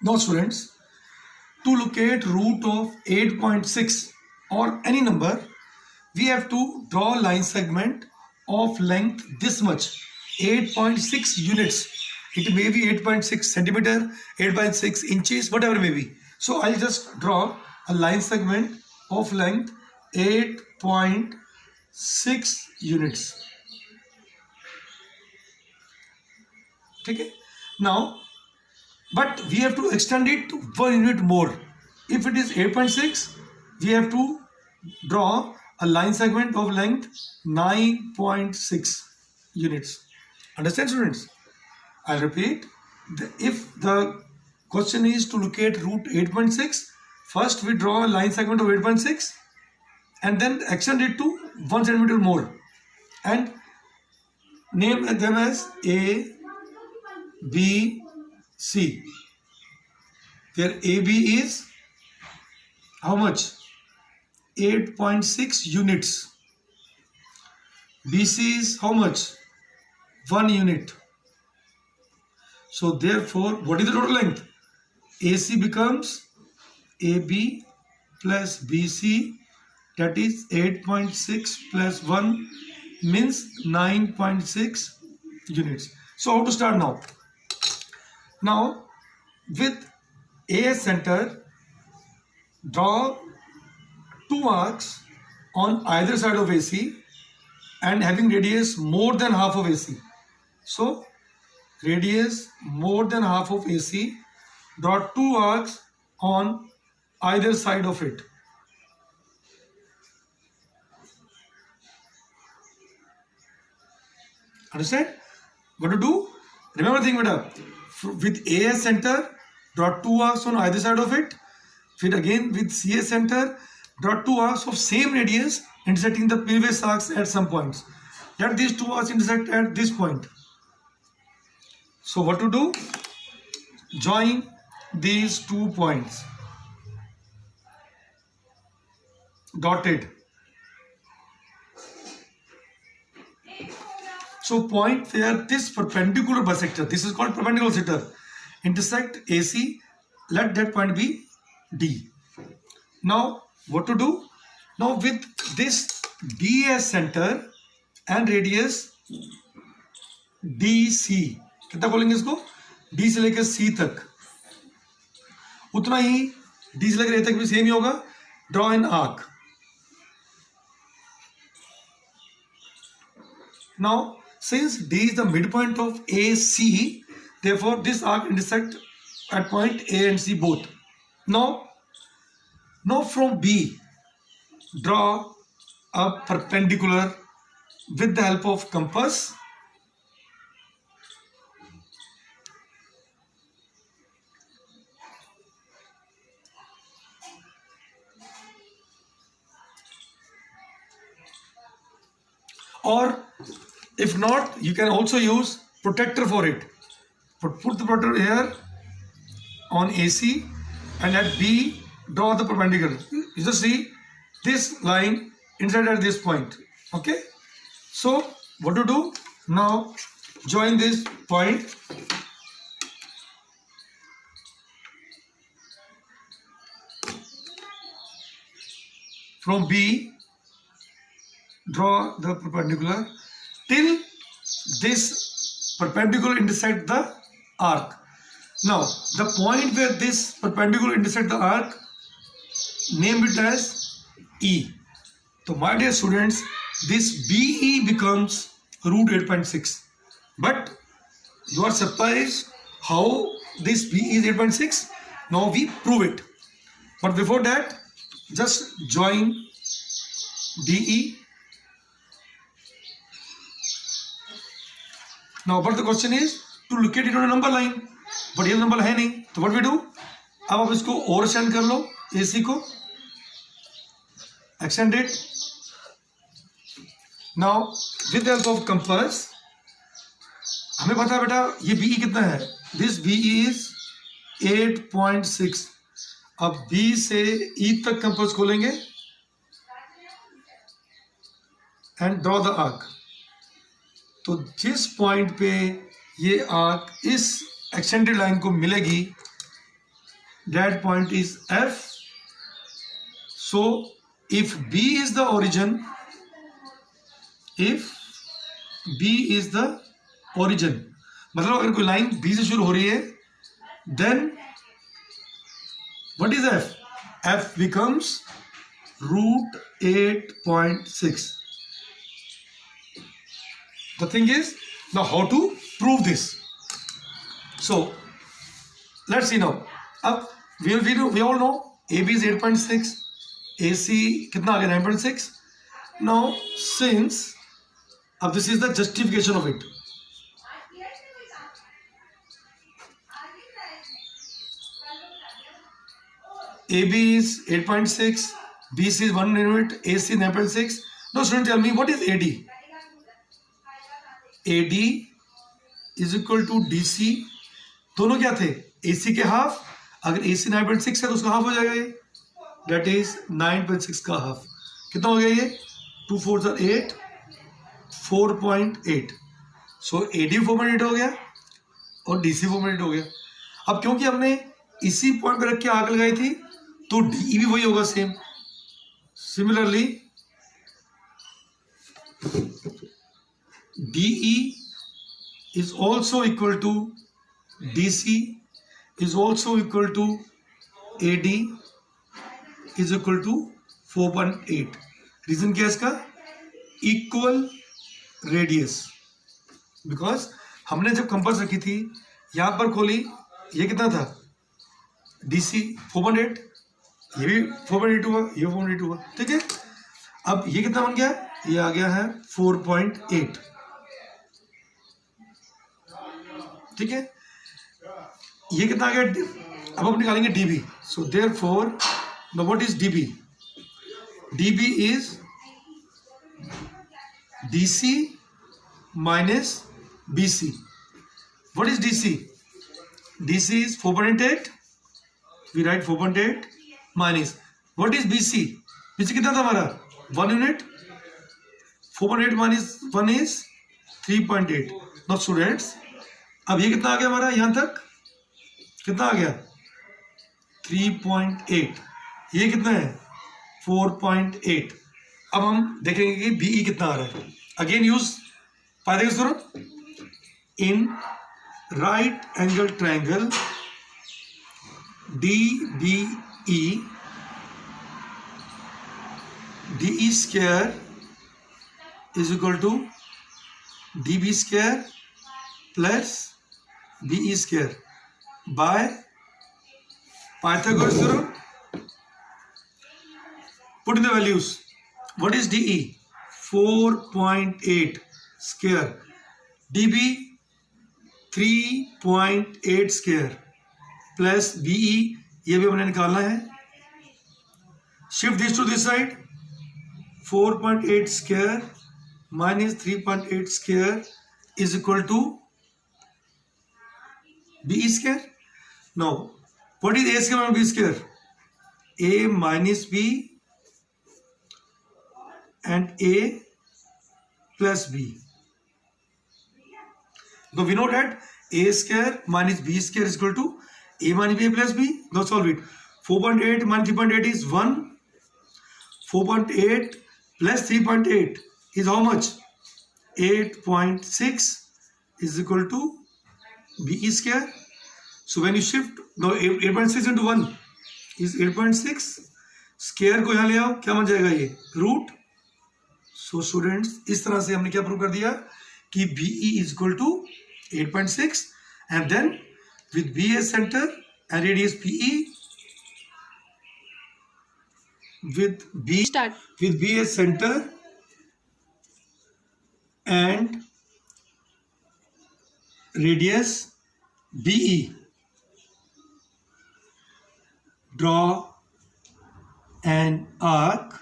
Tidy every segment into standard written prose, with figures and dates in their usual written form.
Now students, to locate root of 8.6 or any number, we have to draw a line segment of length this much, 8.6 units. It may be 8.6 centimeter, 8.6 inches, whatever it may be. So I'll just draw a line segment of length 8.6 units. Okay. Now, but we have to extend it 1 unit more. If it is 8.6, we have to draw a line segment of length 9.6 units. Understand, students? I'll repeat. If the question is to locate root 8.6, first we draw a line segment of 8.6 and then extend it to 1 centimeter more and name them as A, B, C. Where AB is how much? 8.6 units. BC is how much? 1 unit. So therefore, what is the total length? AC becomes AB plus BC, that is 8.6 plus 1 means 9.6 units. So how to start now? Now with A as center, draw 2 arcs on either side of AC and having radius more than half of AC. So radius more than half of AC, draw 2 arcs on either side of it. Understand? What to do? Remember the thing, beta. With A as center, draw 2 arcs on either side of it. Fit again with C as center, draw 2 arcs of same radius intersecting the previous arcs at some points. Let these 2 arcs intersect at this point. So what to do? Join these 2 points. Dotted. So point where this perpendicular bisector, this is called perpendicular sector, intersect AC, let that point be D. Now what to do? Now with this D as center and radius DC, कितना बोलेंगे इसको? D से लेकर C तक, उतना ही D से लेकर A तक भी सेम ही होगा. Draw an arc. Now since D is the midpoint of AC, therefore this arc intersect at point A and C both. Now from B, draw a perpendicular with the help of compass. Or if not, you can also use protector for it. But put the protector here on AC and at B draw the perpendicular. You just see this line inside at this point. Okay. So what to do? Now join this point. From B, draw the perpendicular till this perpendicular intersect the arc. Now the point where this perpendicular intersect the arc, name it as E. So my dear students, this BE becomes root 8.6. But you are surprised how this BE is 8.6. Now we prove it. But before that, just join DE. Now but the question is to locate it on a number line. But ये number है नहीं, तो what we do? अब आप इसको और extend कर लो, AC को extend it. Now with the help of compass, हमें पता है बेटा ये BE कितना है. This BE is 8.6. अब B से E तक कंपास खोलेंगे and draw the arc. तो जिस पॉइंट पे ये आर्क इस एक्सटेंडेड लाइन को मिलेगी that point is F. So if B is the origin, मतलब अगर कोई लाइन B से शुरू हो रही है, then what is F? F becomes root 8.6. The thing is, now how to prove this? So let's see now. अब we all know AB is 8.6, AC कितना आ गया 9.6. Now since अब this is the justification of it. AB is 8.6, BC is 1 unit, AC 9.6. Now student, tell me what is AD? AD is equal to DC. दोनों क्या थे? AC के half. अगर AC 9.6 है तो उसका हाफ हो जाएगा ये. That is 9.6 का हाफ. कितना हो गया ये? 2 4s are 8, 4.8. So AD 4.8 हो गया और DC 4.8 हो गया. अब क्योंकि हमने इसी पॉइंट पर रख के आग लगाई थी तो DE भी वही होगा same. Similarly DE is also equal to DC is also equal to AD is equal to 4.8. Reason क्या है इसका? Equal radius. बिकॉज हमने जब कंपास रखी थी यहां पर खोली, ये कितना था? DC 4.8, ये भी 4.8 हुआ, ये 4.8 हुआ. ठीक है. अब ये कितना बन गया? ये आ गया है 4.8. ठीक है. ये कितना आ गया? अब हम निकालेंगे DB. So therefore now what is DB? DB is DC minus BC. What is DC? DC is 4.8. We write 4.8 minus. What is BC? BC कितना था हमारा? 1 unit. 4.8 minus 1 is 3.8. Now students, अब ये कितना आ गया हमारा? यहाँ तक कितना आ गया? 3.8. ये कितना है? 4.8. अब हम देखेंगे कि BE कितना आ रहा है. Again use Pythagoras theorem. In right angle triangle DBE, DE square is equal to DB square plus BE square by Pythagoras theorem. Put in the values. What is DE? 4.8 square. DB 3.8 square plus BE, ये भी हमने निकालना है. Shift this to this side. 4.8 square minus 3.8 square is equal to BE square. Now, what is A square minus B square? A minus B and A plus B. So we know that A square minus B square is equal to A minus B plus B. Now solve it. 4.8 minus 3.8 is 1. 4.8 plus 3.8 is how much? 8.6 is equal to BE square. So when you shift, now 8.6 into 1 is 8.6. Square को यहाँ ले आओ, क्या बन जाएगा ये? Root. So students, इस तरह से हमने क्या प्रूव कर दिया कि BE is equal to 8.6 and then with B as center and radius PE with B as center and radius BE, draw an arc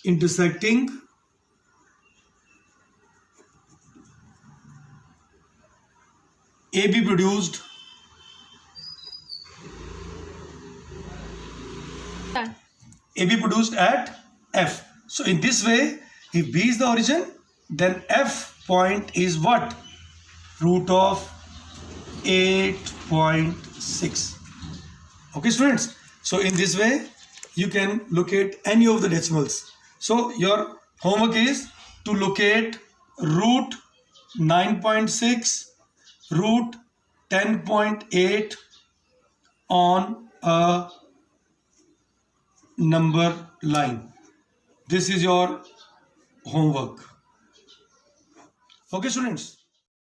intersecting AB produced at F. So in this way, if B is the origin, then F point is what? Root of 8.6. Okay, students. So in this way, you can locate any of the decimals. So your homework is to locate root 9.6, root 10.8 on a number line. This is your homework. Okay, students.